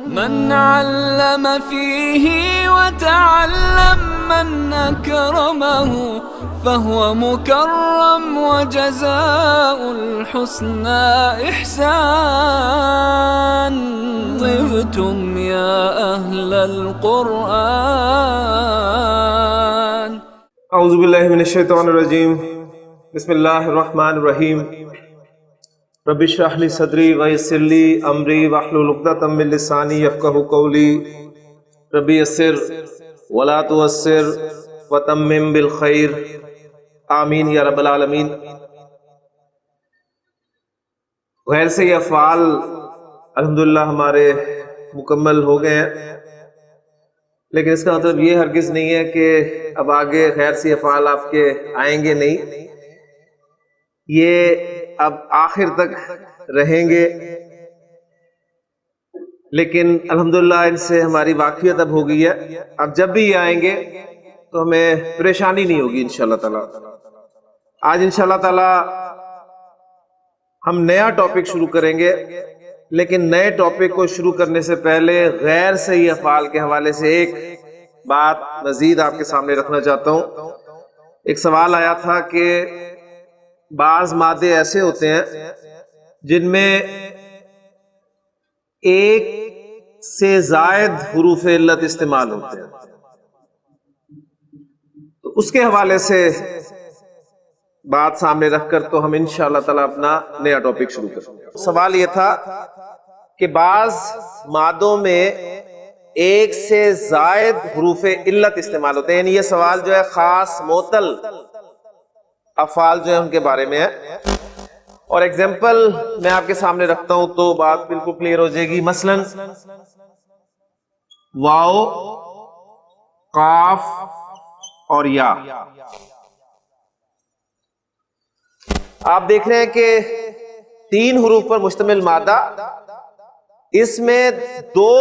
من علم فيه وتعلم من أكرمه فهو مكرم وجزاء الحسنى إحسان. طبتم يا أهل القرآن. اعوذ باللہ من الشیطان الرجیم. بسم اللہ الرحمن الرحیم. رب اشرح لی صدری ویسر لی امری واحلل عقدۃ من لسانی یفقہوا قولی. رب یسر ولا تعسر وتمم بالخیر. آمین یا رب العالمین. غیر سے یہ افعال الحمدللہ ہمارے مکمل ہو گئے ہیں، لیکن اس کا مطلب یہ ہرگز نہیں ہے کہ اب آگے غیر سی افعال آپ کے آئیں گے نہیں. یہ اب آخر تک رہیں گے، لیکن الحمدللہ ان سے ہماری واقفیت اب ہو گئی ہے. اب جب بھی یہ آئیں گے تو ہمیں پریشانی نہیں ہوگی انشاءاللہ تعالی. آج انشاءاللہ تعالی ہم نیا ٹاپک شروع کریں گے، لیکن نئے ٹاپک کو شروع کرنے سے پہلے غیر صحیح افعال کے حوالے سے ایک بات مزید آپ کے سامنے رکھنا چاہتا ہوں. ایک سوال آیا تھا کہ بعض مادے ایسے ہوتے ہیں جن میں ایک سے زائد حروف علت استعمال ہوتے ہیں، تو اس کے حوالے سے بات سامنے رکھ کر تو ہم انشاءاللہ تعالی اپنا نیا ٹاپک شروع کریں. سوال یہ تھا کہ بعض مادوں میں ایک سے زائد حروف علت استعمال ہوتے ہیں، یعنی یہ سوال جو ہے خاص معطل افعال جو ہے ان کے بارے میں ہے. اور ایگزامپل میں آپ کے سامنے رکھتا ہوں تو بات بالکل کلیئر ہو جائے گی. مثلا واو، قاف اور یا. آپ دیکھ رہے ہیں کہ 3 حروف پر مشتمل مادہ، اس میں 2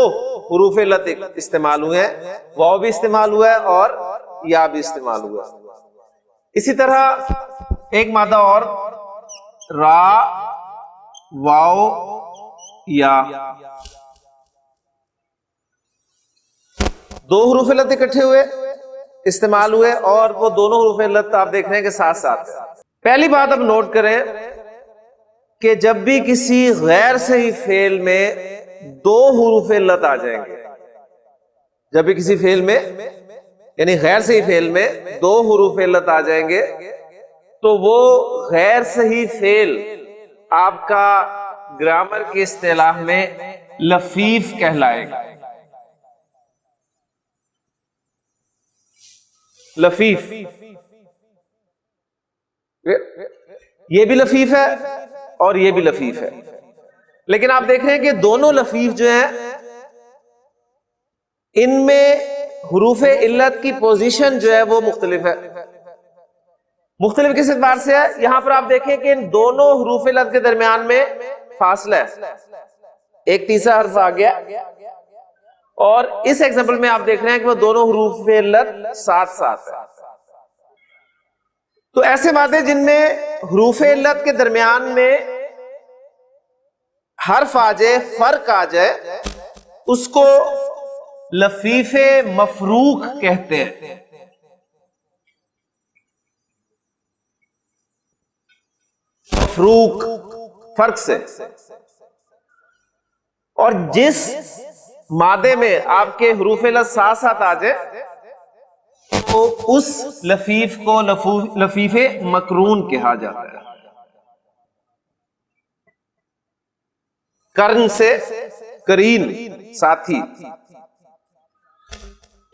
حروف علت استعمال ہوئے ہیں، واو بھی استعمال ہوا ہے اور یا بھی استعمال ہوا ہے. اسی طرح ایک مادہ اور را، واو، یا. 2 حروف علت اکٹھے ہوئے استعمال ہوئے اور وہ دونوں حروف علت آپ دیکھ رہے ہیں کہ ساتھ ساتھ. پہلی بات اب نوٹ کریں کہ جب بھی کسی غیر صحیح فعل میں 2 حروف علت آ جائیں گے، جب بھی کسی فعل میں یعنی غیر صحیح فعل میں 2 حروف علت آ جائیں گے تو وہ غیر صحیح فعل آپ کا گرامر کی اصطلاح میں لفیف کہلائے گا. لفیف، یہ بھی لفیف ہے اور یہ بھی لفیف ہے، لیکن آپ دیکھ رہے ہیں کہ دونوں لفیف جو ہیں ان میں حروف علت کی پوزیشن جو ہے وہ مختلف ہے. مختلف کس اعتبار سے ہے؟ یہاں پر آپ دیکھیں کہ ان دونوں حروف علت کے درمیان میں فاصلہ ہے، ایک تیسرا حرف آ گیا. اور اس ایگزامپل میں آپ دیکھ رہے ہیں کہ وہ دونوں حروف علت ساتھ ساتھ ہے. تو ایسے مادے جن میں حروف علت کے درمیان میں حرف آ جائے، فرق آ جائے، اس کو لفیف مفروق کہتے ہیں. مفروق فرق سے. اور جس مادے میں آپ کے حروف علت ساتھ ساتھ آ جائے تو اس لفیف کو لفیف مقرون کہا جاتا ہے. قرن سے قرین، ساتھی.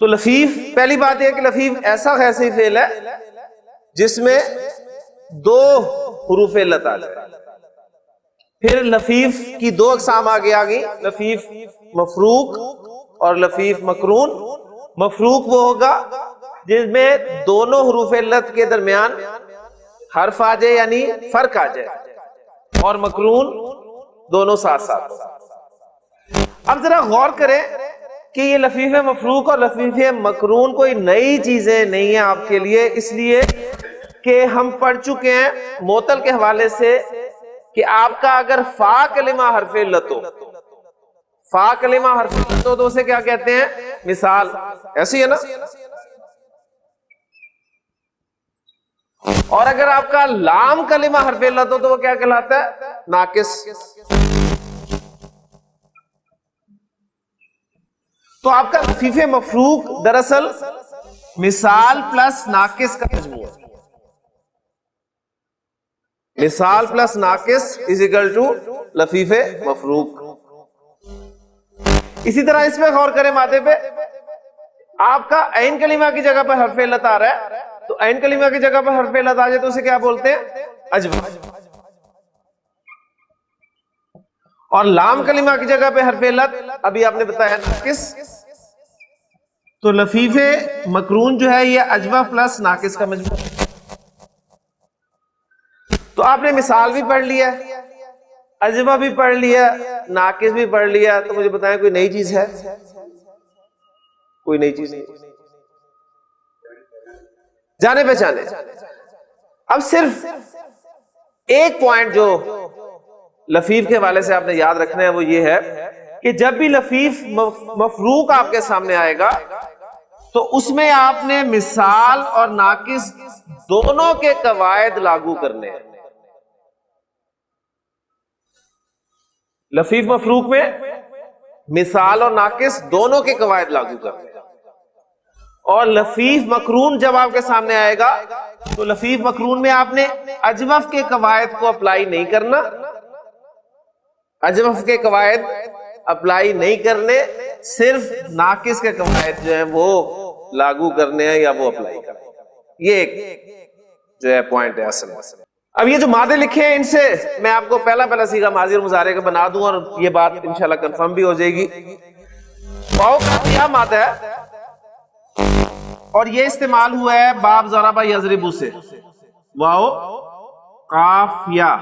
تو لفیف، پہلی بات یہ کہ لفیف ایسا غیر صحیح فعل ہے جس میں 2 حروف علت آ جائے. پھر لفیف کی 2 اقسام آگے آ گئی، لفیف مفروق اور لفیف مقرون. مفروق وہ ہوگا جس میں دونوں حروف علت کے درمیان حرف آ جائے یعنی فرق آ جائے، اور مقرون دونوں ساتھ ساتھ. اب ذرا غور کریں کہ یہ لفیف مفروق اور لفیف مقرون کوئی نئی چیزیں نہیں ہیں آپ کے لیے، اس لیے کہ ہم پڑھ چکے ہیں معطل کے حوالے سے کہ آپ کا اگر فا کلمہ حرف علت ہو، فا کلمہ حرف علت ہو تو اسے کیا کہتے ہیں؟ مثال. ایسی ہے نا. اور اگر آپ کا لام کلمہ حرف علت ہو تو وہ کیا کہلاتا ہے؟ ناقص. تو آپ کا لفیف مفروق دراصل مثال پلس ناقص کا مجموعہ. مثال پلس ناقص از اکول ٹو لفیف مفروق. اسی طرح اس میں غور کریں مادے پہ. آپ کا عین کلمہ کی جگہ پر حرف علت آ رہا ہے تو عین کلمہ کی جگہ پر حرف علت آ جائے تو اسے کیا بولتے ہیں؟ اجوف. اور لام کلمہ کی جگہ پہ حرف علت ابھی آپ نے بتایا ناقص. تو لفیف مقرون جو ہے یہ اجوف پلس ناقص کا مجموعہ. تو آپ نے مثال بھی پڑھ لیا، اجوف بھی پڑھ لیا، ناقص بھی پڑھ لیا. تو مجھے بتائیں کوئی نئی چیز ہے؟ کوئی نئی چیز نہیں. جانے پہچانے. اب صرف ایک پوائنٹ جو لفیف کے حوالے سے آپ نے یاد رکھنا ہے وہ یہ ہے کہ جب بھی لفیف مفروق آپ کے سامنے آئے گا تو اس میں آپ نے مثال اور ناقص دونوں کے قواعد لاگو کرنے ہیں. لفیف مفروق میں مثال اور ناقص دونوں کے قواعد لاگو کرنے ہیں. اور لفیف مقرون جب آپ کے سامنے آئے گا تو لفیف مقرون میں آپ نے اجوف کے قواعد کو اپلائی نہیں کرنا. اجوف کے قواعد اپلائی نہیں کرنے، صرف ناقص کے قواعد جو ہیں وہ لاگو کرنے ہیں یا وہ اپلائی کرنے ہیں. یہ ایک جو ہے پوائنٹ ہے اصل. اب یہ جو مادے لکھے ہیں ان سے میں آپ کو پہلا صیغہ ماضی اور مضارع کا بنا دوں اور یہ بات انشاءاللہ کنفرم بھی ہو جائے گی. واو کا کیا مادہ ہے اور یہ استعمال ہوا ہے باب ضرب یضرب سے. واو قاف یا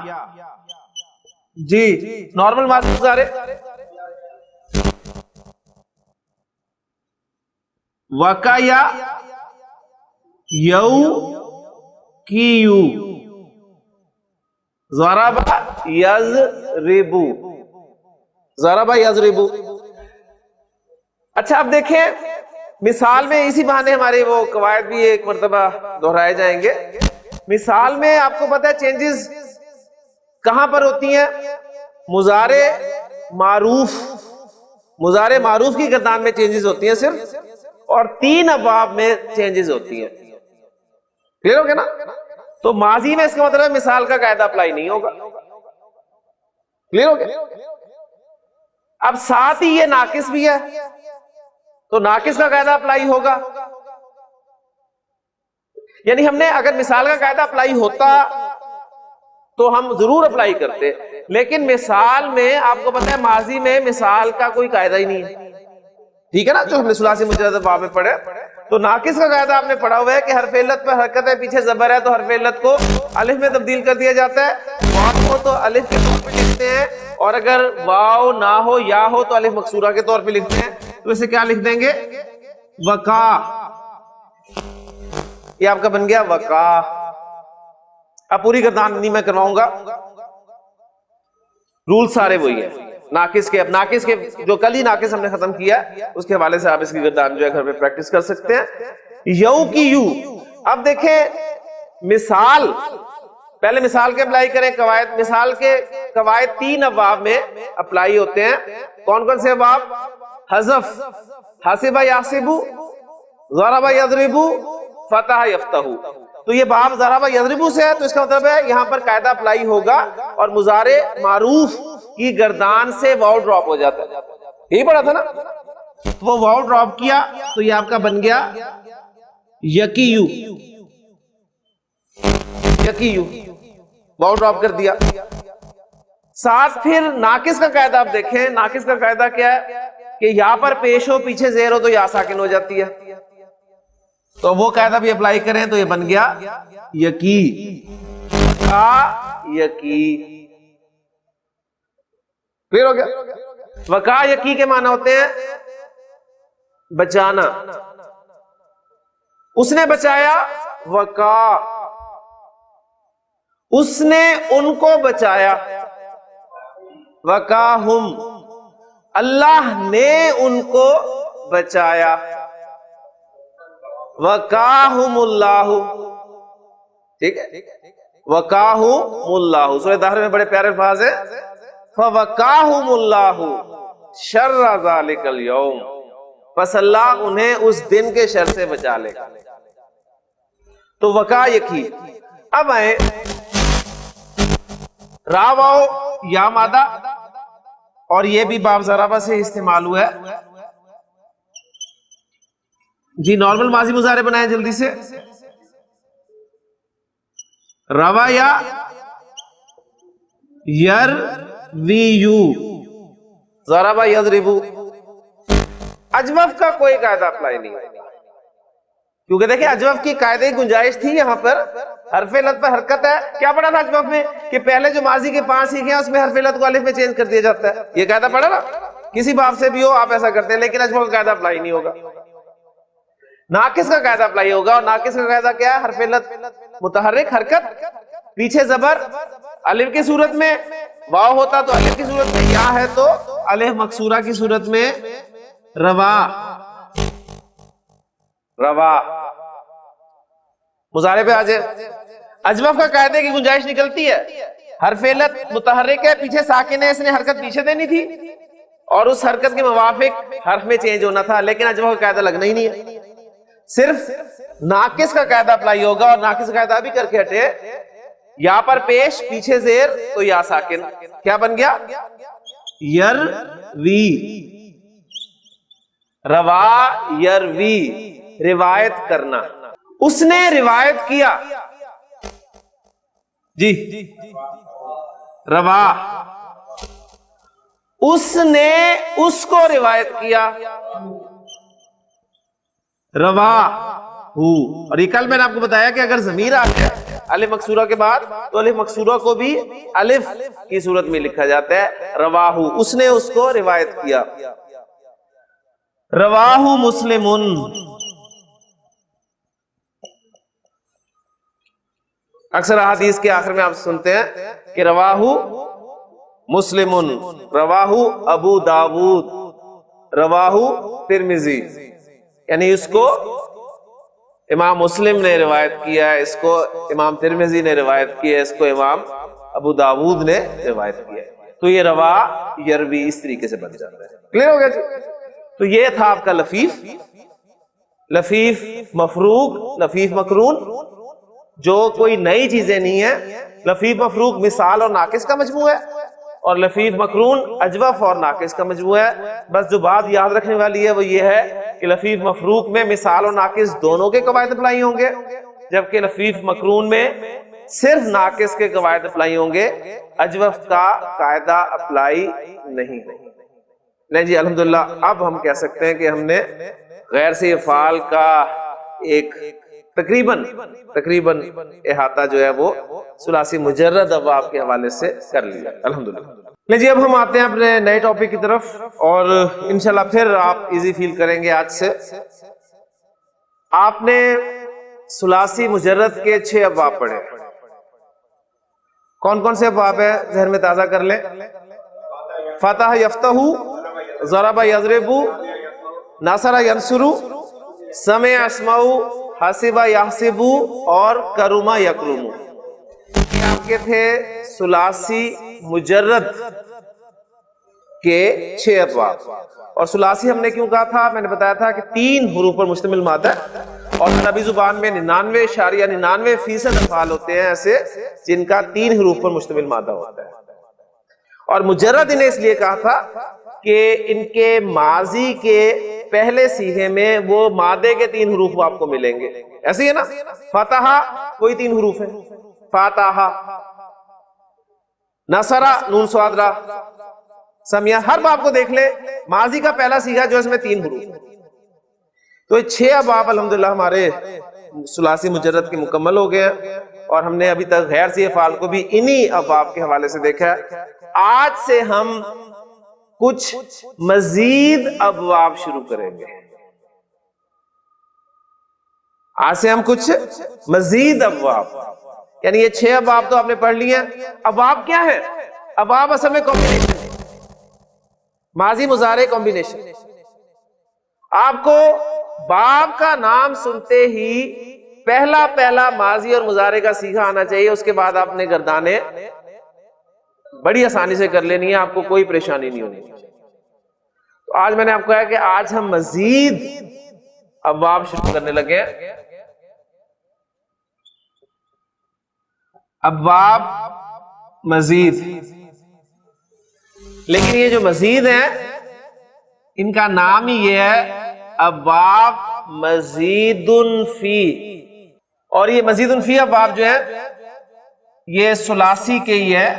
جی نارمل ماضی مضارع وقع یا یو کی یو ضرب یضرب ضرب یضرب. اچھا اب دیکھیں مثال میں اسی بہانے ہمارے وہ قواعد بھی ایک مرتبہ دہرائے جائیں گے. مثال میں آپ کو پتا ہے چینجز کہاں پر ہوتی ہیں؟ مضارع معروف کی گردان میں چینجز ہوتی ہیں صرف، اور 3 ابواب میں چینجز ہوتی ہیں. کلیئر ہو گیا نا؟ تو ماضی میں اس کا مطلب مثال کا قاعدہ اپلائی نہیں ہوگا. کلیئر ہو گیا؟ اب ساتھ ہی یہ ناقص بھی ہے تو ناقص کا قاعدہ اپلائی ہوگا. یعنی ہم نے اگر مثال کا قاعدہ اپلائی ہوتا تو ہم ضرور اپلائی کرتے، لیکن مثال میں آپ کو پتا ہے ماضی میں مثال کا کوئی قاعدہ ہی نہیں ہے. ٹھیک ہے نا؟ جو ہم نے ثلاثی مجرد باب میں پڑھے تو ناقص کا قاعدہ آپ نے پڑھا ہوا ہے کہ حرف علت پہ حرکت ہے، پیچھے زبر ہے تو حرف علت کو الف میں تبدیل کر دیا جاتا ہے. واو ہو تو الف کے طور پہ لکھتے ہیں، اور اگر واو نہ ہو یا ہو تو الف مکسورہ کے طور پہ لکھتے ہیں. تو اسے کیا لکھ دیں گے؟ وقع. یہ آپ کا بن گیا وقع. اب پوری گردان نہیں میں کرواؤں گا، رول سارے وہی ہیں ناقص کے. اب ناقص کے جو کل ہی ناقص ہم نے ختم کیا اس کے حوالے سے آپ اس کی گردان جو ہے گھر پہ پریکٹس کر سکتے ہیں. یو کی یو. اب دیکھیں مثال، پہلے مثال کے اپلائی کریں قواعد. مثال کے قواعد 3 ابواب میں اپلائی ہوتے ہیں. کون کون سے ابواب؟ حذف، حاسب یحسب، ضرب یضرب، فتح یفتح. تو یہ باب ضرب یضرب سے ہے تو اس کا مطلب ہے یہاں پر قاعدہ اپلائی ہوگا اور مضارع معروف کی گردان سے واو ڈراپ ہو جاتا ہے. یہی پڑھا تھا نا؟ وہ واو ڈراپ کیا تو یہ آپ کا بن گیا یکیو. یکیو واو ڈراپ کر دیا. ساتھ پھر ناقص کا قاعدہ آپ دیکھیں. ناقص کا قاعدہ کیا ہے کہ یہاں پر پیش ہو پیچھے زیر ہو تو یا ساکن ہو جاتی ہے. تو وہ قاعدہ بھی اپلائی کریں تو یہ بن گیا یکی. یکی پھر ہو گیا. وقع یکی کے معنی ہوتے ہیں بچانا. اس نے بچایا وقع، اس نے ان کو بچایا وقاہم. اللہ نے ان کو بچایا. وقاہم اللہ, ٹھیک ہے, وقاہم اللہ. سورہ طاہر میں بڑے پیارے الفاظ ہیں, فوقاہم اللہ شر ذالک اليوم, پس اللہ انہیں اس دن کے شر سے بچا لے گا. تو وقا یقین. اب آئے را واو یا مادہ, اور یہ بھی باب ضربہ سے استعمال ہوا ہے. جی نارمل ماضی مضارع بنائیں جلدی سے. روا یا یرویو, ضربہ یضربو. اجوف کا کوئی قاعدہ اپلائی نہیں ہے, کیونکہ دیکھیں اجوف کی قاعدے کی گنجائش تھی. یہاں پر حرف علت پر حرکت ہے. کیا پڑھا تھا اجوف میں کہ پہلے جو ماضی کے 5 سیکھے ہیں اس میں حرف علت کو الف میں چینج کر دیا جاتا ہے. یہ قاعدہ پڑھا نا, کسی باب سے بھی ہو آپ ایسا کرتے ہیں, لیکن اجوف کا قاعدہ اپلائی نہیں ہوگا. ناقص کا قاعدہ اپلائی ہوگا, اور ناقص کا قاعدہ کیا ہے؟ حرف علت متحرک حرکت, پیچھے زبر, الف کی صورت میں واو ہوتا تو الف کی صورت میں, یا ہے تو الف مکسورہ کی صورت میں روا. روا مضارع پہ آ جائے. اجوف کا قاعدے کی گنجائش نکلتی ہے, حرف علت متحرک ہے, پیچھے ساکن ہے, اس نے حرکت پیچھے دینی تھی اور اس حرکت کے موافق حرف میں چینج ہونا تھا, لیکن اجوف کا قاعدہ لگنا ہی نہیں ہے. صرف ناقص کا قاعدہ اپلائی ہوگا, اور ناقص کا قاعدہ بھی کر کے ہٹے. یا پر پیش, پیچھے زیر, تو یا ساکن. کیا بن گیا؟ یروی. روا یروی, روایت کرنا. اس نے روایت کیا. جی روا, اس نے اس کو روایت کیا. روا ہو. اور یہ کل میں نے آپ کو بتایا کہ اگر ضمیر آ جائے الف مکسورہ کے بعد تو الف مکسورہ کو بھی الف کی صورت میں لکھا جاتا ہے. رواہو, اس نے اس کو روایت کیا. رواہو مسلمن. اکثر احادیث کے آخر میں آپ سنتے ہیں کہ رواہو مسلمن, رواہو ابو داود, رواہو ترمذی, یعنی اس کو امام مسلم نے روایت کیا ہے, اس کو امام ترمذی نے روایت کیا ہے, اس کو امام ابو داود نے روایت کیا ہے. تو یہ روا یروی اس طریقے سے بن جاتا ہے. کلیئر ہو گیا جی؟ تو یہ تھا آپ کا لفیف. لفیف مفروق, لفیف مقرون, جو کوئی نئی چیزیں نہیں ہیں. لفیف مفروق مثال اور ناقص کا مجموعہ ہے, اور لفیف مقرون اجوف اور ناقص کا مجموعہ ہے. بس جو بات یاد رکھنے والی ہے وہ یہ ہے کہ لفیف مفروق میں مثال اور ناقص دونوں کے قواعد اپلائی ہوں گے, جبکہ لفیف مقرون میں صرف ناقص کے قواعد اپلائی ہوں گے, اجوف کا قاعدہ اپلائی نہیں. نہیں جی الحمدللہ, اب ہم کہہ سکتے ہیں کہ ہم نے غیر سے افعال کا ایک تقریباً احاطہ جو ہے وہ ثلاثی مجرد ابواب کے حوالے سے کر لیا الحمدللہ. نہیں جی اب ہم آتے ہیں اپنے نئے ٹاپک کی طرف, اور انشاءاللہ پھر آپ ایزی فیل کریں گے. آج سے آپ نے ثلاثی مجرد کے 6 ابواب پڑھے. کون کون سے ابواب ہیں ذہن میں تازہ کر لیں. فتح یفتح, ضرب یضرب, نصر ینصر, سمع یسمع, حسب یحسب, اور کرم یکرم. یہ آپ کے تھے ثلاثی مجرد کے 6 ابواب. اور ثلاثی ہم نے کیوں کہا تھا؟ میں نے بتایا تھا کہ 3 حروف پر مشتمل مادہ ہے, اور عربی زبان میں 99.99% افعال ہوتے ہیں ایسے جن کا 3 حروف پر مشتمل مادہ ہوتا ہے. اور مجرد انہیں اس لیے کہا تھا کہ ان کے ماضی کے پہلے صیغے میں وہ مادے کے 3 حروف آپ کو ملیں گے. ایسے ہی ہے نا, فتح کوئی 3 حروف ہے, فاتحہ, نصرہ نون صاد را, سمیا. ہر باب کو دیکھ لے, ماضی کا پہلا صیغہ جو اس میں 3 حروف ہے. تو 6 ابواب الحمدللہ ہمارے ثلاثی مجرد کے مکمل ہو گئے ہیں, اور ہم نے ابھی تک غیر سی افعال کو بھی انہی ابواب کے حوالے سے دیکھا ہے. آج سے ہم کچھ مزید ابواب شروع کریں گے. آج سے ہم کچھ مزید ابواب, یعنی یہ 6 ابواب تو آپ نے پڑھ لیے ہیں. ابواب کیا ہے؟ ابواب اصل میں کمبینیشن, ماضی مضارع کمبینیشن. آپ کو باب کا نام سنتے ہی پہلا ماضی اور مضارع کا صیغہ آنا چاہیے. اس کے بعد آپ نے گردانیں بڑی آسانی سے کر لینی ہے, آپ کو کوئی پریشانی نہیں ہونی. تو آج میں نے آپ کو کہا کہ آج ہم مزید ابواب شروع کرنے لگے ہیں. ابواب مزید, لیکن یہ جو مزید ہیں ان کا نام ہی یہ ہے ابواب مزید فی. اور یہ مزید فی ابواب جو ہے یہ ثلاثی کے ہی ہے.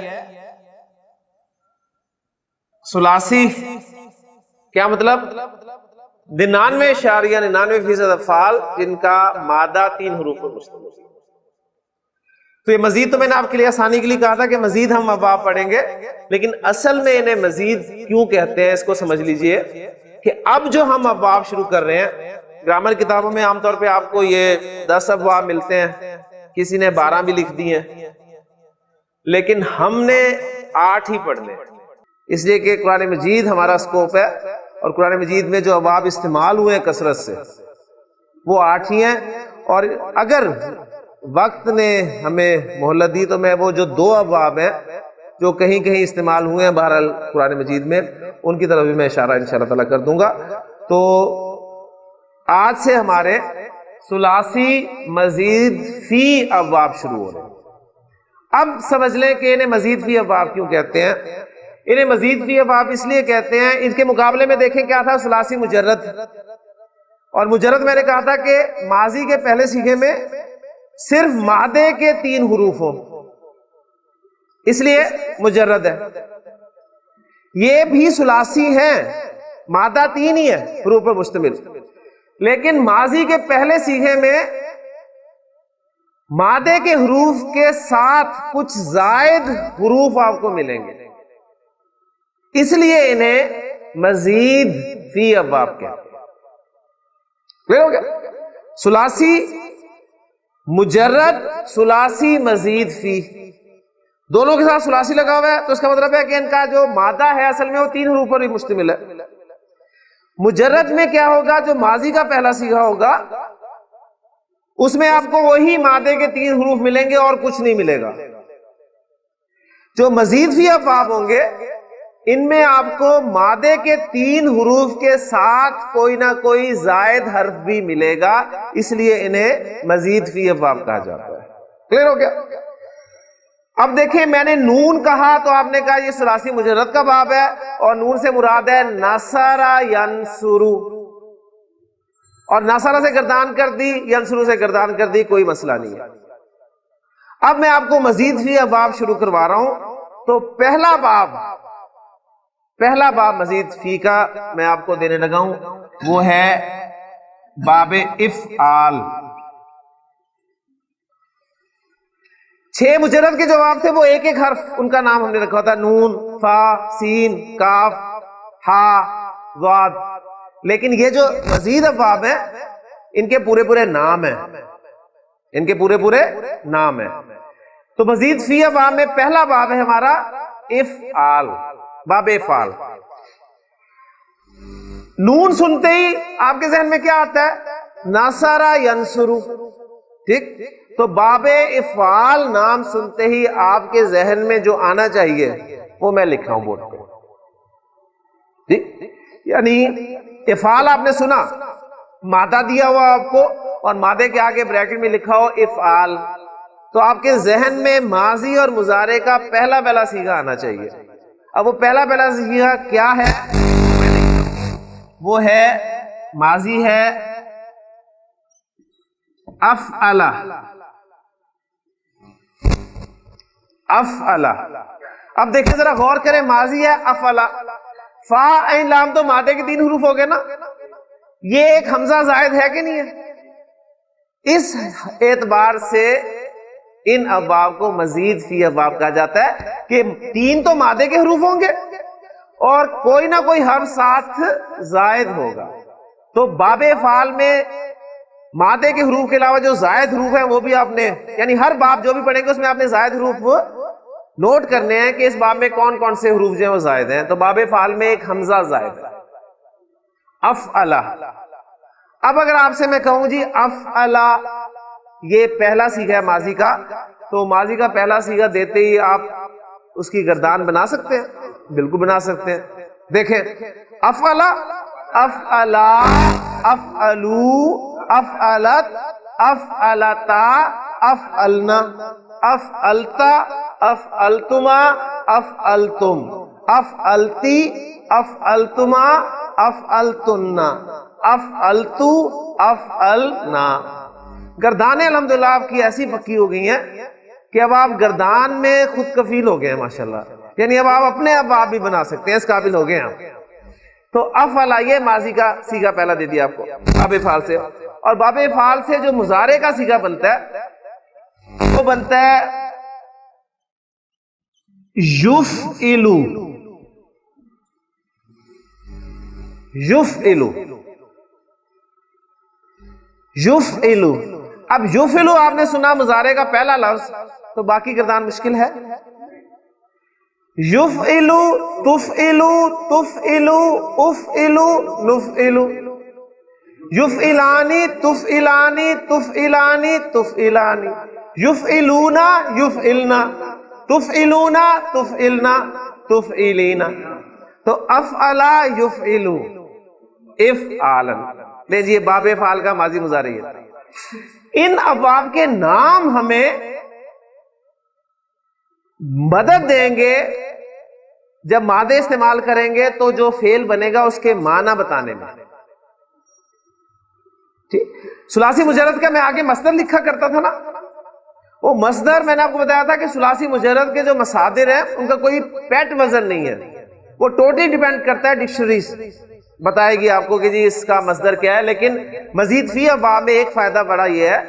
ثلاثی کیا مطلب؟ 99.99% افعال جن کا مادہ 3 حروف پر مشتمل ہے. تو یہ مزید تو میں نے آپ کے لیے آسانی کے لیے کہا تھا کہ مزید ہم ابواب پڑھیں گے, لیکن اصل میں انہیں مزید کیوں کہتے ہیں اس کو سمجھ لیجئے کہ اب جو ہم ابواب شروع کر رہے ہیں, گرامر کتابوں میں عام طور پہ آپ کو یہ 10 ابواب ملتے ہیں, کسی نے 12 بھی لکھ دی ہیں, لیکن ہم نے 8 ہی پڑھنے, اس لیے کہ قرآن مجید ہمارا سکوپ ہے اور قرآن مجید میں جو ابواب استعمال ہوئے ہیں کثرت سے وہ 8 ہی ہیں. اور اگر وقت نے ہمیں مہلت دی تو میں وہ جو 2 ابواب ہیں جو کہیں کہیں استعمال ہوئے ہیں بہرحال قرآن مجید میں, ان کی طرف بھی میں اشارہ انشاءاللہ تعالیٰ کر دوں گا. تو آج سے ہمارے ثلاثی مزید فی ابواب شروع ہو رہے ہیں. اب سمجھ لیں کہ انہیں مزید فی ابواب کیوں کہتے ہیں. انہیں مزید فی ابواب اس لیے کہتے ہیں, ان کے مقابلے میں دیکھیں کیا تھا ثلاثی مجرد, اور مجرد میں نے کہا تھا کہ ماضی کے پہلے صیغے میں صرف مادے کے 3 حروف ہوں, اس لیے مجرد ہے. یہ بھی ثلاثی ہیں, مادہ 3 ہی ہے حروف پر مشتمل, لیکن ماضی کے پہلے صیغے میں مادے کے حروف کے ساتھ کچھ زائد حروف آپ کو ملیں گے, اس لیے انہیں مزید فی ابواب کہتے ہیں. کلیئر ہو گیا؟ ثلاثی مجرد, ثلاثی مزید فی, دونوں کے ساتھ ثلاثی لگا ہوا ہے, تو اس کا مطلب ہے کہ ان کا جو مادہ ہے اصل میں وہ 3 حروف پر ہی مشتمل ہے. مجرد میں کیا ہوگا, جو ماضی کا پہلا صیغہ ہوگا اس میں آپ کو وہی مادے کے 3 حروف ملیں گے اور کچھ نہیں ملے گا. جو مزید فی ابواب ہوں گے ان میں آپ کو مادے کے 3 حروف کے ساتھ کوئی نہ کوئی زائد حرف بھی ملے گا, اس لیے انہیں مزید فی ابواب کہا جاتا ہے. کلیئر ہو گیا؟ اب دیکھیں میں نے نون کہا تو آپ نے کہا یہ ثلاثی مجرد کا باب ہے, اور نون سے مراد ہے نصر ینصرو, اور نصر سے گردان کر دی, ینصرو سے گردان کر دی, کوئی مسئلہ نہیں ہے. اب میں آپ کو مزید فی ابواب شروع کروا رہا ہوں. تو پہلا باب مزید فی کا میں آپ کو دینے لگا ہوں, وہ ہے باب افعال. 6 مجرد کے جو باب تھے وہ ایک ایک حرف ان کا نام ہم نے رکھا تھا, نون, فا, سین, کاف, ہا, ضاد. لیکن یہ جو مزید ابواب ہیں ان کے پورے نام ہیں, ان کے پورے نام ہیں. تو مزید فی ابواب میں پہلا باب ہے ہمارا افعال, باب افعال. نون سنتے ہی آپ کے ذہن میں کیا آتا ہے؟ نصر ینصرو. ٹھیک, تو باب افعال نام سنتے ہی آپ کے ذہن میں جو آنا چاہیے وہ میں لکھ رہا ہوں بورڈ پہ. ٹھیک, یعنی افعال آپ نے سنا, مادہ دیا ہوا آپ کو اور مادے کے آگے بریکٹ میں لکھا ہو افعال, تو آپ کے ذہن میں ماضی اور مضارع کا پہلا صیغہ آنا چاہیے. اب وہ پہلا صیغہ کیا ہے؟ وہ ہے ماضی ہے افعل. افعل. اب دیکھیں ذرا غور کریں, ماضی ہے افعل, فا عین لام تو مادے کے 3 حروف ہو گئے نا, یہ ایک حمزہ زائد ہے کہ نہیں ہے؟ اس اعتبار سے ان ابواب کو مزید فی ابواب کہا جاتا ہے کہ 3 تو مادے کے حروف ہوں گے اور کوئی نہ کوئی حرف ساتھ زائد ہوگا. تو باب افعال میں مادے کے حروف کے علاوہ جو زائد حروف ہیں وہ بھی آپ نے, یعنی ہر باب جو بھی پڑھیں گے اس میں آپ نے زائد حروف نوٹ کرنے ہیں کہ اس باب میں کون کون سے حروف جو ہیں وہ زائد ہیں. تو باب فعل میں ایک حمزہ زائد ہے, افعلا. اب اگر آپ سے میں کہوں جی افعلا یہ پہلا صیغہ ہے ماضی کا, تو ماضی کا پہلا صیغہ دیتے ہی آپ اس کی گردان بنا سکتے ہیں؟ بالکل بنا سکتے ہیں. دیکھیں افعلا, افعلا, افعلو, افعلت, افعلتا, افعلنا, افعلتا, افعلتما, افعلتم, افعلتی, افعلتما, افعلتن, افعلتو, افعلنا. گردانیں الحمدللہ آپ کی ایسی پکی ہو گئی ہیں کہ اب آپ گردان میں خود کفیل ہو گئے ہیں ماشاءاللہ, یعنی اب آپ اپنے آپ بھی بنا سکتے ہیں, اس قابل ہو گئے ہیں. تو افعلا یہ ماضی کا صیغہ پہلا دے دیا آپ کو باب فعل سے. اور باب فعل سے جو مضارع کا صیغہ بنتا ہے وہ بنتا ہے یفعلو, یفعلو, یفعلو. اب یفعلو آپ نے سنا مضارع کا پہلا لفظ, تو باقی گردان مشکل ہے. یفعلو, تفعلو, تفعلو, افعلو, نفعلو. یفعلانی, تفعلانی, تفعلانی, تفعلانی. یفعلونا, یفعلنا, تفعلونا, تفعلنا, تفعلینا. تو افعلا یفعلو افعالا. لے جی باب فعل کا ماضی مضارع ہے. ان ابواب کے نام ہمیں مدد دیں گے جب مادے استعمال کریں گے تو جو فعل بنے گا اس کے معنی بتانے میں. ثلاثی مجرد کا میں آگے مصدر لکھا کرتا تھا نا, وہ مصدر میں نے آپ کو بتایا تھا کہ ثلاثی مجرد کے جو مصادر ہیں ان کا کوئی پیٹ وزن نہیں ہے, وہ ٹوٹلی ڈیپینڈ کرتا ہے ڈکشنریز بتائے گی آپ کو کہ جی اس کا مصدر کیا ہے. لیکن مزید فی ابواب میں ایک فائدہ بڑا یہ ہے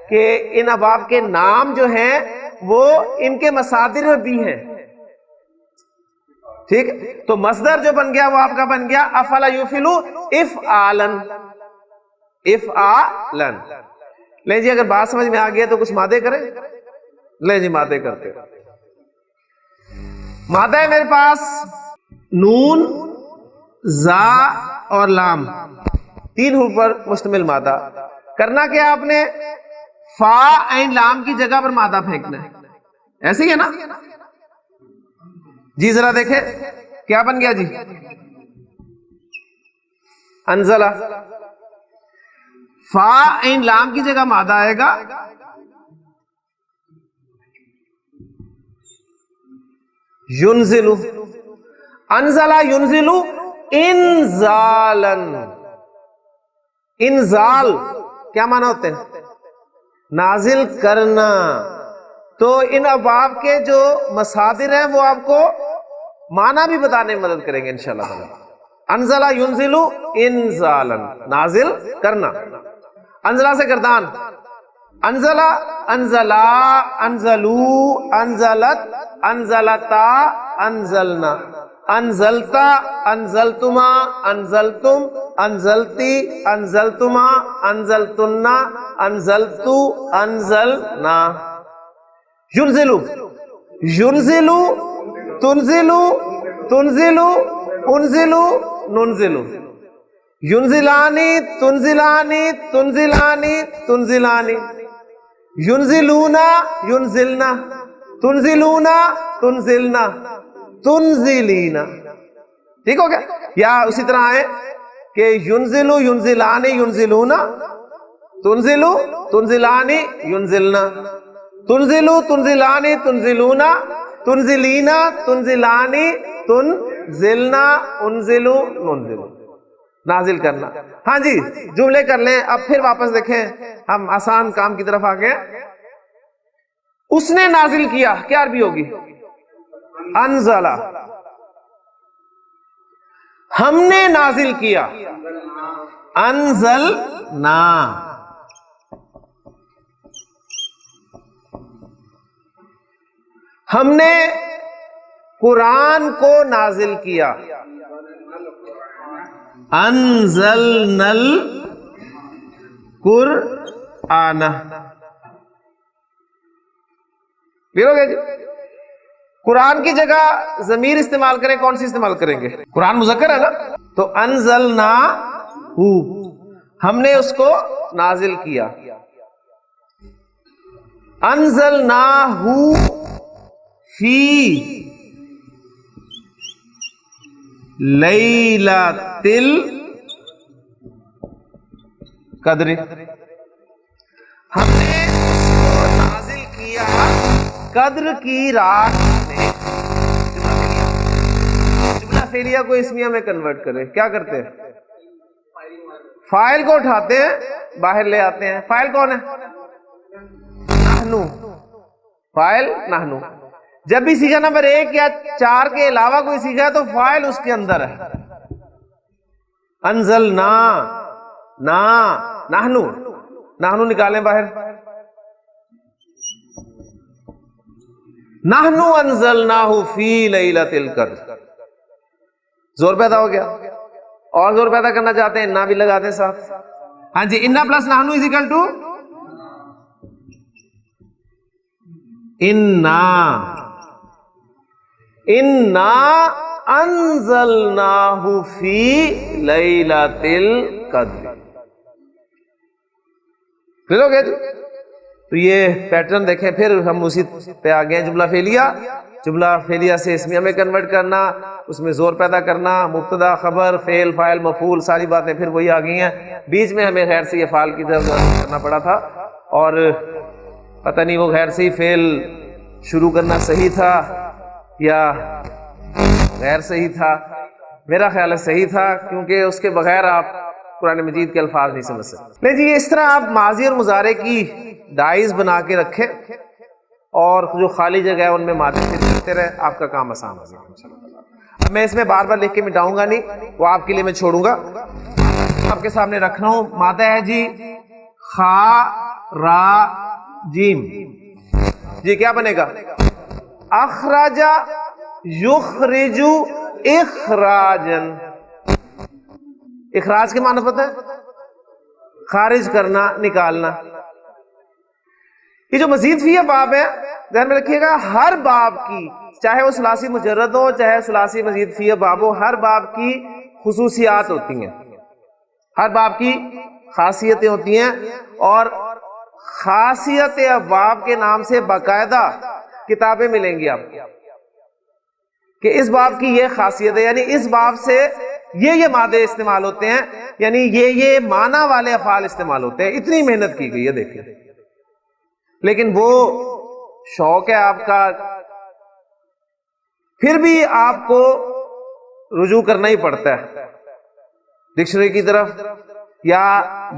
کہ ان ابواب کے نام جو ہیں وہ ان کے مصادر میں بھی ہیں. ٹھیک, تو مصدر جو بن گیا وہ آپ کا بن گیا افعلا یفعلو افعالن, افعالن. لیں جی اگر بات سمجھ میں آ گیا تو کچھ مادے کریں. لیں جی مادے کرتے. مادہ ہے میرے پاس نون, زا اور لام, تین حروف پر مشتمل مادہ. کرنا کیا آپ نے, فا عین لام کی جگہ پر مادہ پھینکنا ہے, ایسے ہی ہے نا جی. ذرا دیکھیں کیا بن گیا جی, انزلہ. فا عین لام کی جگہ مادہ آئے گا, ینزلو. انزلہ ینزلو انزالن. انزال کیا معنی ہوتے ہیں, نازل کرنا. تو ان ابواب کے جو مصادر ہیں وہ آپ کو معنی بھی بتانے میں مدد کریں گے انشاءاللہ تعالی. انزلہ ینزلو انزالن, نازل کرنا. انزلہ سے گردان, انزلہ, انزلا, انزلو, انزلت, انزلتا, انزلنا, انزلتا, انزلتما, انزلتم, انزلتی, انزلتما, انزلتن, انزلتو, انزلنا. ینزلو, ینزلو, تنزلو, تنزلو, انزلو, ننزلو. ینزلانی, تنزلانی, تنزلانی, تنزلانی. ینزلونا, ینزلنا, تنزلونا, تنزلنا, تنزلینا. ٹھیک ہو گیا. یا اسی طرح آئے کہ ینزلو, ینزلانی, ینزلونا, تنزلو, تنزلانی, ینزلنا, تنزلو, تنزلانی, تنزلونا, تنزلینا, تنزلانی, تنزلنا, انزلو, ننزلو. نازل کرنا. ہاں جی جملے کر لیں. اب پھر واپس دیکھیں ہم آسان کام کی طرف آ گئے. اس نے نازل کیا, کیا عربی ہوگی, انزلہ. ہم نے نازل کیا, انزلنا. ہم نے قرآن کو نازل کیا, انزلنا القرآن. کلیئر ہو گیا جی. قرآن کی جگہ ضمیر استعمال کریں، کون سی استعمال کریں گے؟ قرآن مذکر ہے نا، تو انزلنا ہو، ہم نے اس کو نازل کیا. انزلنا ہو فی لیلۃ القدر، ہم نے اس کو نازل کیا قدر کی رات میں. جملہ فعلیہ کو اسمیہ میں کنورٹ کریں، کیا کرتے ہیں؟ فاعل کو اٹھاتے ہیں باہر لے آتے ہیں. فاعل کون ہے؟ نحنو. فاعل نحنو. جب بھی صیغہ نمبر 1 یا 4 کے علاوہ کوئی صیغہ ہے تو فاعل اس کے اندر ہے. انزلنا نا نحنو، نحنو نکالیں باہر. نحنو انزلناہ فی لیلۃ القدر. زور پیدا ہو گیا. اور زور پیدا کرنا چاہتے ہیں انا بھی لگاتے ہیں ساتھ. ہاں جی، انا پلس نحنو از اکول ٹو انا. انا انزلناہ فی لیلۃ القدر. کلیئر ہو گیا جی؟ تو یہ پیٹرن دیکھیں. پھر ہم اسی پہ آ گئے ہیں. جملہ فعلیہ، جملہ فعلیہ سے اسمیہ میں کنورٹ کرنا، اس میں زور پیدا کرنا، مبتدا خبر فعل فاعل مفعول، ساری باتیں پھر وہی آ گئی ہیں. بیچ میں ہمیں غیر سے یہ فعال کی طرف کرنا پڑا تھا، اور پتہ نہیں وہ غیر سے ہی فعل شروع کرنا صحیح تھا یا غیر صحیح تھا. میرا خیال ہے صحیح تھا، کیونکہ اس کے بغیر آپ قرآن مجید کے الفاظ نہیں سمجھ سکتے. نہیں جی، اس طرح آپ ماضی اور مضارع کی ڈائز بنا کے رکھیں اور جو خالی جگہ ہے ان میں ماضی سے کرتے رہے، آپ کا کام آسان ہو گیا. اب میں اس میں بار بار لکھ کے مٹاؤں گا نہیں، وہ آپ کے لیے میں چھوڑوں گا. آپ کے سامنے رکھ رہا ہوں. مادہ ہے جی خا را جیم. جی کیا بنے گا؟ اخراج یخرج اخراجن. اخراج کے معنی پتہ ہے؟ خارج کرنا، نکالنا. یہ جو مزید فی باب ہے ذہن میں رکھیے گا، ہر باب کی، چاہے وہ ثلاثی مجرد ہو چاہے ثلاثی مزید فی باب ہو، ہر باب کی خصوصیات ہوتی ہیں، ہر باب کی خاصیتیں ہوتی ہیں. اور خاصیت ابواب کے نام سے باقاعدہ کتابیں ملیں گی آپ کو کہ اس باب کی یہ خاصیت ہے، یعنی اس باب سے یہ مادے استعمال ہوتے ہیں، یعنی یہ معنی والے افعال استعمال ہوتے ہیں. اتنی محنت کی گئی ہے دیکھیں. لیکن وہ شوق ہے آپ کا، پھر بھی آپ کو رجوع کرنا ہی پڑتا ہے ڈکشنری کی طرف، یا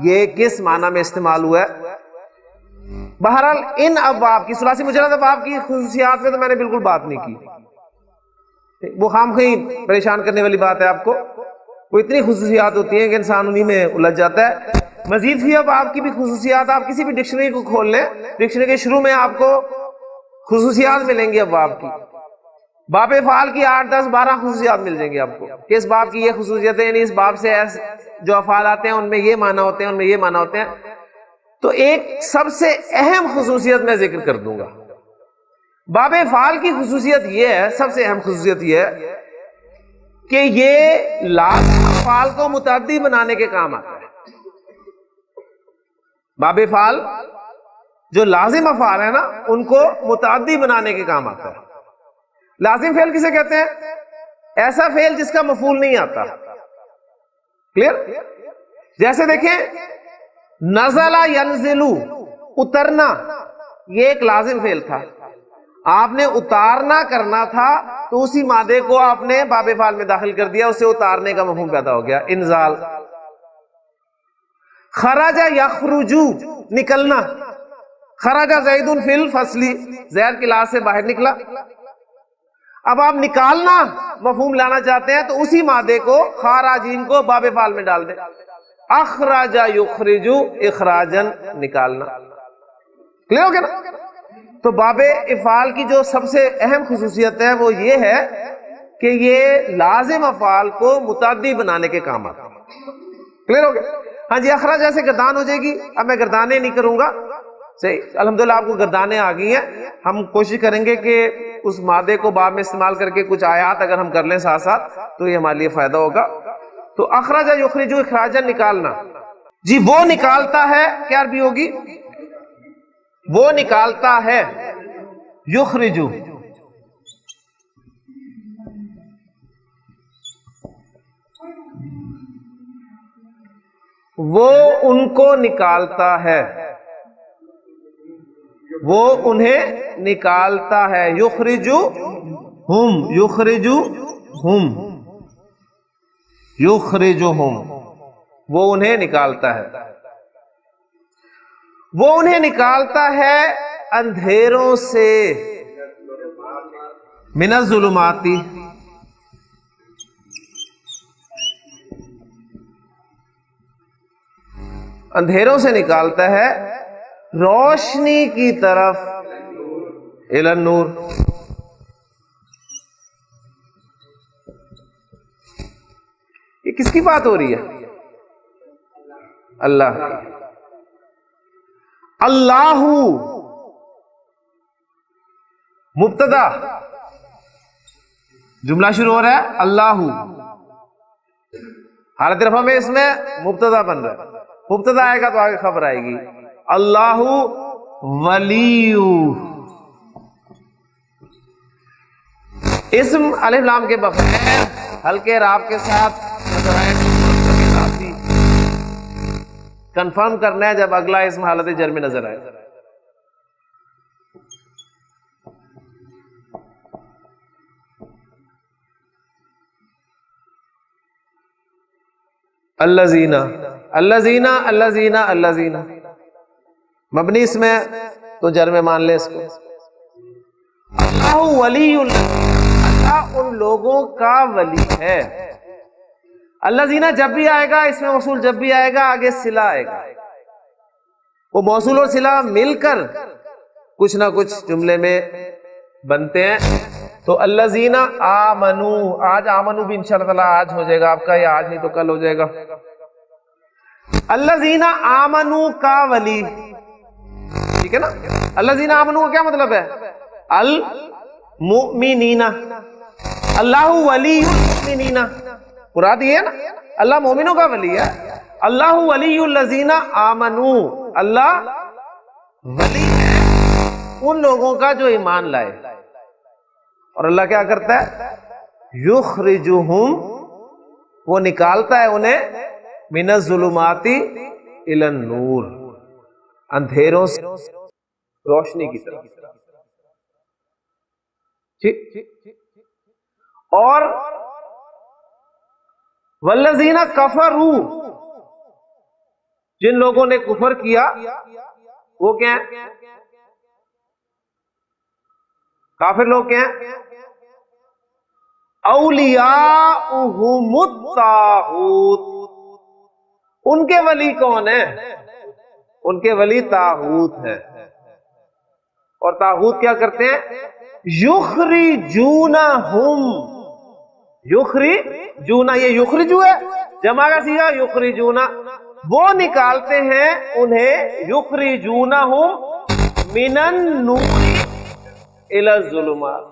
یہ کس معنی میں استعمال ہوا ہے. بہرحال ان ابواب کی، ثلاثی مجرد ابواب کی خصوصیات میں تو میں نے بالکل بات نہیں کی، وہ خام خواہ پریشان کرنے والی بات ہے آپ کو. وہ اتنی خصوصیات ہوتی ہیں کہ انسان انہی میں الجھ جاتا ہے. مزید فی ابواب کی بھی خصوصیات، آپ کسی بھی ڈکشنری کو کھول لیں، ڈکشنری کے شروع میں آپ کو خصوصیات ملیں گی ابواب کی. باب افعال کی 8 10 12 خصوصیات مل جائیں گی آپ کو کہ اس باب کی یہ خصوصیت ہے، یعنی اس باب سے جو افعال آتے ہیں ان میں یہ معنی ہوتے ہیں، ان میں یہ معنی ہوتے ہیں. تو ایک سب سے اہم خصوصیت میں ذکر کر دوں گا. باب افعال کی خصوصیت یہ ہے، سب سے اہم خصوصیت یہ ہے کہ یہ لازم افعال کو متعدی بنانے کے کام آتا ہے. باب افعال جو لازم افعال ہے نا ان کو متعدی بنانے کے کام آتا ہے. لازم فعل کسے کہتے ہیں؟ ایسا فعل جس کا مفعول نہیں آتا. کلیئر؟ جیسے دیکھیں نزل ینزلو، اترنا، یہ ایک لازم فعل تھا. آپ نے اتارنا کرنا تھا تو اسی مادے کو آپ نے باب افعال میں داخل کر دیا، اسے اتارنے کا مفہوم پیدا ہو گیا، انزال. خرج یخرجو، نکلنا. خرج زید فی الفصل، زید کلاس سے باہر نکلا. اب آپ نکالنا مفہوم لانا چاہتے ہیں تو اسی مادے کو خاراجین کو باب افعال میں ڈال دیں. اخرج یخرج اخراجن، نکالنا. کلیئر ہو گیا نا؟ تو باب افعال کی جو سب سے اہم خصوصیت ہے وہ یہ ہے کہ یہ لازم افعال کو متعدی بنانے کے کام آتا ہے. کلیئر ہو گیا؟ ہاں جی. اخراج جیسے گردان ہو جائے گی. اب میں گردانے نہیں کروں گا، صحیح. الحمدللہ آپ کو گردانے آ گئی ہیں. ہم کوشش کریں گے کہ اس مادے کو باب میں استعمال کر کے کچھ آیات اگر ہم کر لیں ساتھ ساتھ تو یہ ہمارے لیے فائدہ ہوگا. تو اخرج یخرج اخراجا نکالنا جی وہ نکالتا ہے, کیا عربی ہوگی؟ وہ نکالتا ہے, یخرج وہ ان کو نکالتا ہے, وہ انہیں نکالتا ہے. یخرجہم یخرجہم یخرجہم وہ انہیں نکالتا ہے. وہ انہیں نکالتا ہے اندھیروں سے, من الظلمات اندھیروں سے نکالتا ہے روشنی کی طرف, الی النور. یہ کس کی بات ہو رہی ہے؟ اللہ. اللہ مبتدا, جملہ شروع ہو رہا ہے اللہ, حالت رفع میں اس میں مبتدا بن رہا ہے. مبتدا آئے گا تو آگے خبر آئے گی. اللہ ولی, اسم الف لام کے بغیر ہلکے راب کے ساتھ کنفرم کرنا ہے جب اگلا اسم حالت جر میں نظر آئے. الذین الذین الذین الذین مبنی اس میں تو جر میں مان لے اس کو. اللہ ولی, اللہ ان لوگوں کا ولی ہے. الذین جب بھی آئے گا اس میں موصول جب بھی آئے گا آگے صلہ آئے گا, وہ موصول اور صلہ مل کر کچھ نہ کچھ جملے میں بنتے ہیں. تو الذین آمنو, آج آمنو بھی انشاءاللہ تعالی آج ہو جائے گا آپ کا, یا آج نہیں تو کل ہو جائے گا. الذین آمنو کا ولی, ٹھیک ہے نا. الذین آمنو کا کیا مطلب ہے؟ المؤمنین. اللہ ولی المؤمنین, مراد یہ ہے نا اللہ مومنوں کا ولی ہے. اللہ ولی الذین آمنو, اللہ ولی ہے ان لوگوں کا جو ایمان لائے. اور اللہ کیا کرتا ہے؟ یخرجہم, وہ نکالتا ہے انہیں من الظلمات الی النور, اندھیروں سے روشنی کی طرف. اور والذین کفروا, جن لوگوں نے کفر کیا وہ کیا ہیں؟ کافر لوگ کیا ہیں؟ اولیاؤہم الطاغوت, ان کے ولی کون ہیں؟ ان کے ولی طاغوت ہے. اور طاغوت کیا کرتے ہیں؟ یخرجونہم, یخرجون, یہ یخرجو ہے جمع کا صیغہ یخرجون, وہ نکالتے ہیں انہیں یخرجونہم من النور الی الظلمات,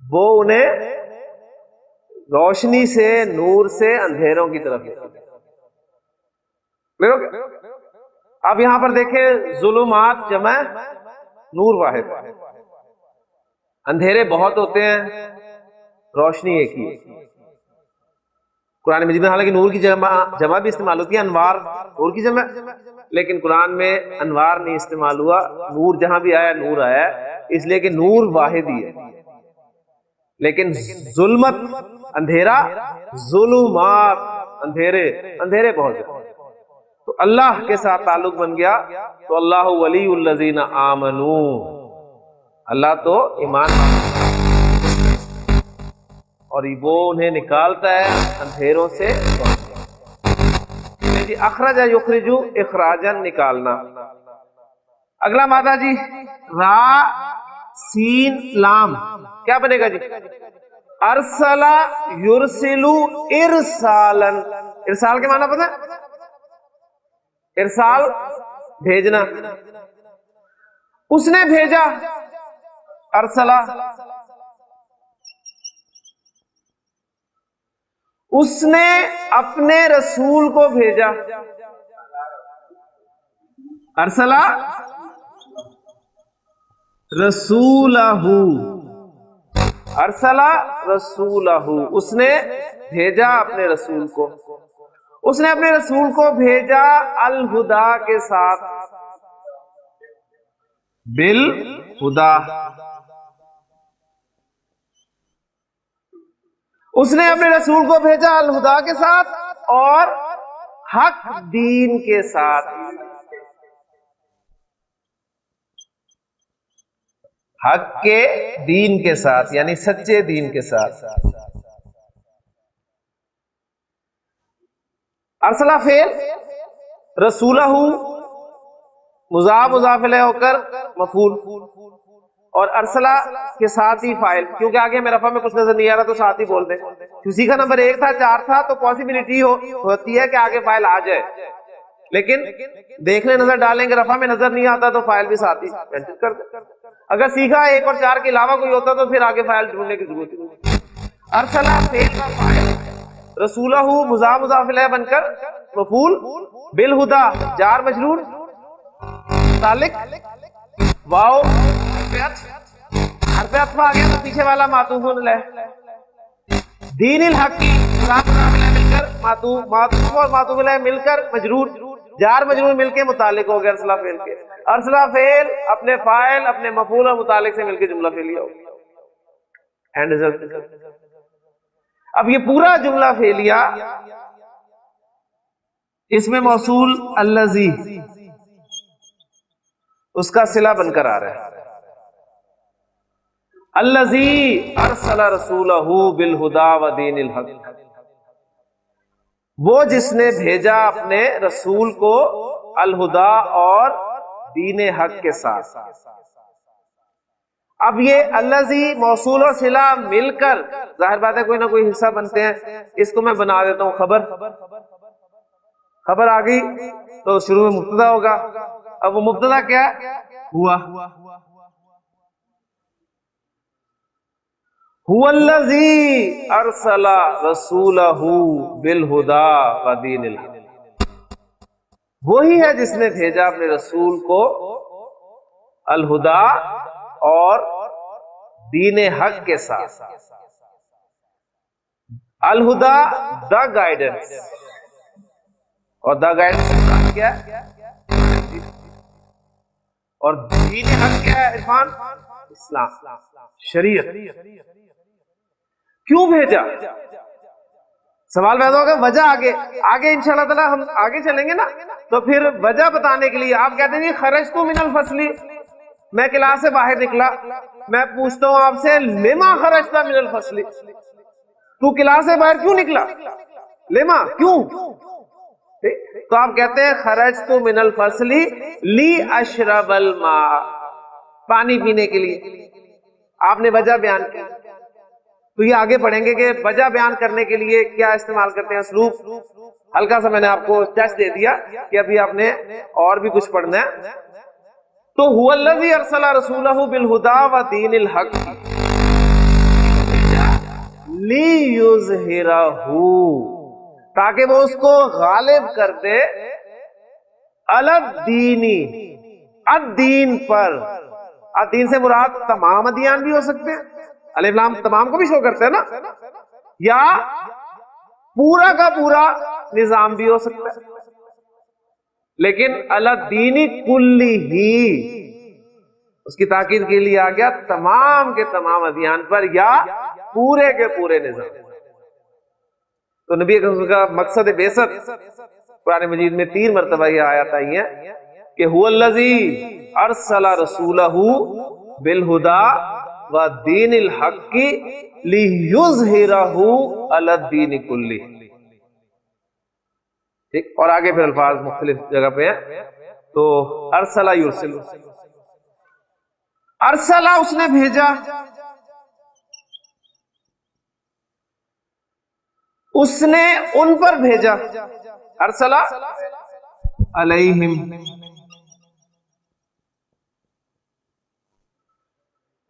وہ انہیں روشنی سے نور سے اندھیروں کی طرف. اب یہاں پر دیکھیں ظلمات جمع نور واحد, اندھیرے بہت ہوتے ہیں روشنی ایک ہی. قرآن مجید میں حالانکہ نور کی جمع بھی استعمال ہوتی ہے, انوار نور کی جمع, لیکن قرآن میں انوار نہیں استعمال ہوا. نور جہاں بھی آیا نور آیا اس لیے کہ نور واحد ہی ہے. لیکن ظلمت اندھیرا, ظلمات اندھیرے, اندھیرے بہت ہیں. تو اللہ کے ساتھ تعلق بن گیا تو اللہ ولی الذین آمنو, اللہ تو ایمان اور وہ انہیں نکالتا ہے اندھیروں سے. جی اخرج یخرجو اخراجا نکالنا. اگلا مادہ جی را سین لام کیا بنے گا جی؟ ارسلا یرسلو ارسالا. ارسال کے معنی پتہ ہے؟ ارسال بھیجنا. اس نے بھیجا, ارسلہ، اس نے اپنے رسول کو بھیجا. ارسلہ رسولہ، ارسلہ رسولہ، اس نے بھیجا اپنے رسول کو. اس نے اپنے رسول کو بھیجا الہدا کے ساتھ، بالہدا. اس نے اپنے رسول کو بھیجا الہدا کے ساتھ اور حق دین کے ساتھ. حق کے دین کے ساتھ یعنی سچے دین کے ساتھ. ارسلہ فعل، رسولہ مضاف مضاف الیہ ہو کر مفعول، اور ارسلہ کے ساتھ ہی فاعل، کیونکہ آگے ہمیں رفع میں کچھ نظر نہیں آ رہا تو ساتھ ہی بول دیں. کسی کا نمبر 1 تھا 4 تھا تو پاسبلٹی ہوتی ہے کہ آگے فاعل آ جائے، لیکن دیکھنے نظر ڈالیں گے رفع میں نظر نہیں آتا تو فاعل بھی ساتھ ہی مینشن کر دیں. اگر سیکھا 1 اور 4 کے علاوہ کوئی ہوتا تو پھر آگے فاعل ڈھونڈنے کی ضرورت نہیں. ارسلہ فعل کا فاعل، رسولہ مضاف مضاف الیہ بن کر مفعول، بالہدا جار مجرور، متعلق واو حرف عطف آ گیا تو پیچھے والا معطوف علیہ. دین الحق کی مضاف مضاف الیہ مل کر معطوف اور معطوف علیہ مل کر مجرور، جار مجرور مل کے متعلق ہو گیا ارسلہ فعل کے. ارسلہ فعل اپنے فاعل اپنے مفعول اور متعلق سے مل کے جملہ فعلیہ ہو گیا. And result. اب یہ پورا جملہ فعلیہ اس میں موصول الذی اس کا صلہ بن کر آ رہا ہے. الذی ارسل رسولہ بالہدا ودین الحق، وہ جس نے بھیجا اپنے رسول کو الہدا اور دین حق کے ساتھ. اب یہ الذی موصول اور صلہ مل کر ظاہر بات ہے کوئی نہ کوئی حصہ بنتے ہیں. اس کو میں بنا دیتا ہوں خبر آ گئی تو شروع میں مبتدا ہوگا. اب وہ مبتدا کیا ہوا؟ هو الذی ارسل رسولہ بالہدا ودین الحق، وہی ہے جس نے بھیجا اپنے رسول کو الہدا اور دین حق کے ساتھ. الہدا دا گائیڈنس، اور دا گائیڈنس کیا ہے؟ اور دین حق کیا ہے عرفان؟ اسلام، شریعت. کیوں بھیجا؟ سوال پیدا ہوگا وجہ آگے انشاءاللہ تعالی ہم آگے چلیں گے نا تو پھر وجہ بتانے کے لیے آپ کہتے ہیں خرجت من الفصل، میں کلاس سے باہر نکلا، میں پوچھتا ہوں آپ سے لما خرجت من الفصل، تو کلاس سے باہر کیوں نکلا؟ لما کیوں؟ تو آپ کہتے ہیں خرجت من الفصل لی اشرب الماء، پانی پینے کے لیے. آپ نے وجہ بیان کی تو یہ آگے پڑھیں گے کہ وجہ بیان کرنے کے لیے کیا استعمال کرتے ہیں اسلوب. ہلکا سا میں نے آپ کو ٹیسٹ دے دیا کہ ابھی آپ نے اور بھی کچھ پڑھنا ہے. تو هو الذی ارسل رسولہ بالہدا ودین الحق لیظہرہ، تاکہ وہ اس کو غالب کر دے علی الدین، الدین پر. الدین سے مراد تمام ادیان بھی ہو سکتے ہیں، الف لام تمام کو بھی شو کرتے ہیں نا، یا پورا کا پورا نظام بھی ہو سکتا ہے، لیکن الدین کلی ہی اس کی تاکید کے لیے آ گیا تمام کے تمام ادیان پر یا پورے کے پورے نظام. تو نبی کا مقصد بعثت قرآن مجید میں 3 مرتبہ یہ آیات آئی ہیں کہ هو الذی ارسل رسولہ بالہدا ودین الحق لیظہرہ علی الدین کلہ. ٹھیک، اور آگے پھر الفاظ مختلف جگہ پہ ہیں. تو ارسلہ یرسل، ارسلہ اس نے بھیجا، اس نے ان پر بھیجا. ارسلہ علیہم،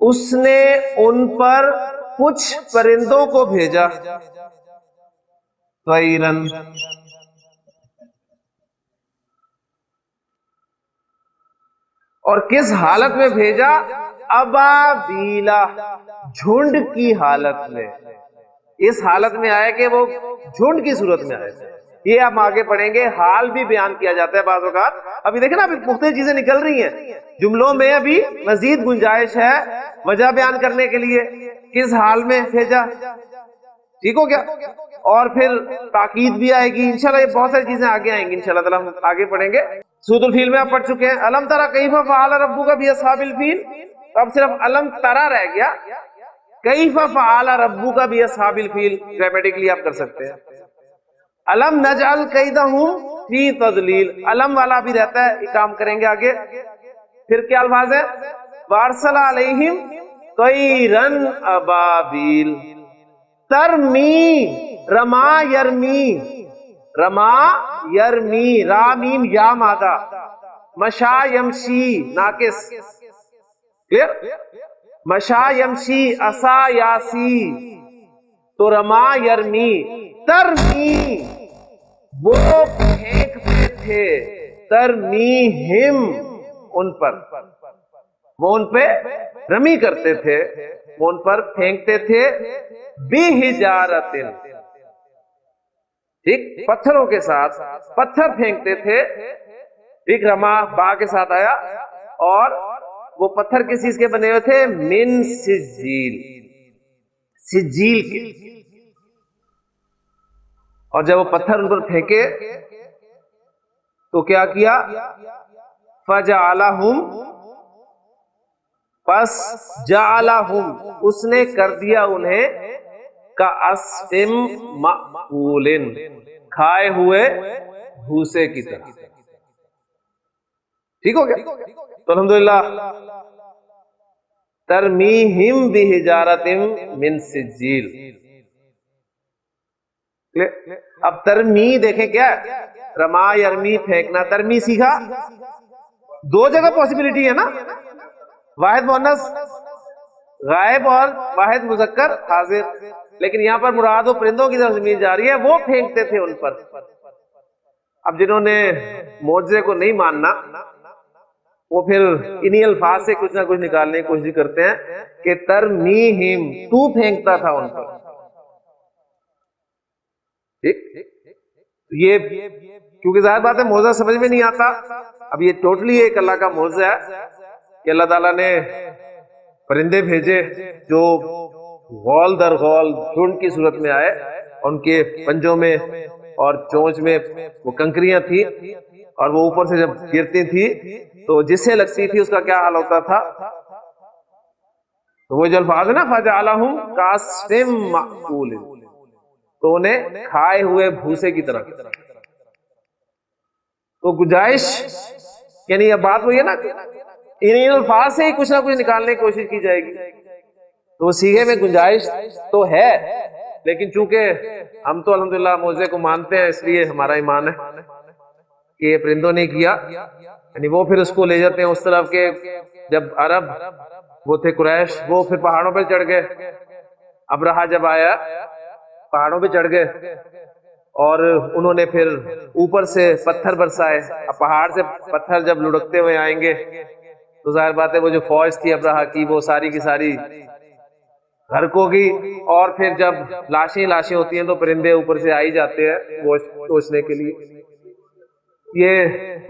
اس نے ان پر کچھ پرندوں کو بھیجا، طیرن، اور کس حالت میں بھیجا؟ ابابیلا، جھنڈ کی حالت میں. اس حالت میں آئے کہ وہ جھنڈ کی صورت میں آئے. یہ ہم آگے پڑھیں گے. حال بھی بیان کیا جاتا ہے بعض اوقات. ابھی دیکھیں نا، ابھی مختلف چیزیں نکل رہی ہیں جملوں میں، ابھی مزید گنجائش ہے وجہ بیان کرنے کے لیے. کس حال میں بھیجا، ٹھیک ہو گیا. اور پھر تاکید بھی آئے گی انشاءاللہ. یہ بہت ساری چیزیں آگے آئیں گی انشاءاللہ تعالی، ہم آگے پڑھیں گے. سورۃ الفیل میں آپ پڑھ چکے ہیں. الم تری کیف فعل ربک باصحاب الفیل. اب صرف الم تری رہ گیا. کیف فعل ربک باصحاب الفیل گرامیٹیکلی آپ کر سکتے ہیں. الم نجعل کیدہم فی تضلیل، الم والا بھی رہتا ہے، یہ کام کریں گے آگے. پھر کیا الفاظ ہے؟ وارسل علیہم طیرا ابابیل ترمی، رما یرمی، رما یرمی، را میم یا مادہ، مشا یمشی ناقص، کلیئر؟ مشا یمشی، اسا یاسی، تو رما یرمی. ترمی، وہ پھینکتے تھے، ترمیہم، ان پر، وہ ان پہ رمی کرتے تھے، وہ ان پر پھینکتے تھے، بحجارۃ، ٹھیک، پتھروں کے ساتھ، پتھر پھینکتے تھے. ٹھیک، رما با کے ساتھ آیا. اور وہ پتھر کس چیز کے بنے ہوئے تھے؟ من سجیل، سجیل کے. اور جب وہ پتھر ان پر پھینکے تو کیا کیا؟ فجعلہم، پس جعلہم، اس نے کر دیا انہیں کعصف مأکول، کھائے ہوئے بھوسے کی طرح. ٹھیک ہو گیا. تو الحمدللہ ترمیہم بحجارۃ من سجیل. اب ترمی دیکھیں کیا ہے؟ رما یرمی، پھینکنا. ترمی سیکھا، دو جگہ پاسبلٹی ہے نا، واحد مؤنث غائب اور واحد مذکر حاضر. لیکن یہاں پر مراد و پرندوں کی طرف زمین جا رہی ہے، وہ پھینکتے تھے ان پر. اب جنہوں نے معجزے کو نہیں ماننا، وہ پھر انہی الفاظ سے کچھ نہ کچھ نکالنے کی کوشش کرتے ہیں کہ ترمیہم، تو پھینکتا تھا ان پر. ٹھیک، یہ کیونکہ ظاہر بات ہے معجزہ سمجھ میں نہیں آتا. اب یہ ٹوٹلی ایک اللہ کا معجزہ ہے کہ اللہ تعالیٰ نے پرندے بھیجے جو غول در غول جھنڈ کی صورت میں آئے. ان کے پنجوں میں اور چونچ میں وہ کنکریاں تھی، اور وہ اوپر سے جب گرتی تھی تو جس سے لگتی تھی اس کا کیا حال ہوتا تھا؟ تو وہ جو الفاظ ہے نا، فجعلہم کعصف مأکول، تو انہیں کھائے ہوئے بھوسے کی طرح. تو گنجائش، یعنی یہ بات وہی ہے نا، ان الفاظ سے ہی کچھ نہ کچھ نکالنے کی کوشش کی جائے گی. تو سیغے میں گنجائش تو ہے، لیکن چونکہ ہم تو الحمدللہ معجزے کو مانتے ہیں، اس لیے ہمارا ایمان ہے کہ یہ پرندوں نے کیا. یعنی وہ پھر اس کو لے جاتے ہیں اس طرف کے، جب عرب وہ تھے قریش، وہ پھر پہاڑوں پہ چڑھ گئے. ابرہا جب آیا پہاڑوں پہ چڑھ گئے، اور انہوں نے پھر اوپر سے پتھر برسائے. اب پہاڑ سے پتھر جب لڑکتے ہوئے آئیں گے تو ظاہر بات ہے وہ جو فوج تھی ابرہا کی، وہ ساری کی ساری غرق ہوگی. اور پھر جب لاشیں لاشیں ہوتی ہیں تو پرندے اوپر سے آئی جاتے ہیں گوشت نوچنے کے لیے. یہ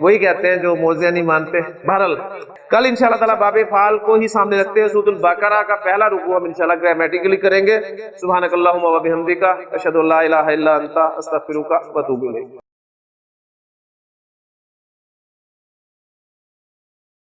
وہی کہتے ہیں جو معجزے نہیں مانتے. بہرحال کل انشاءاللہ تعالیٰ باب فعال کو ہی سامنے رکھتے ہیں. سورۃ البقرہ کا پہلا رکوع ہم انشاءاللہ گرامیٹیکلی کریں گے. سبحانک اللہم و بحمدک، اشہد ان لا الہ الا انت، استغفرک و اتوب الیک.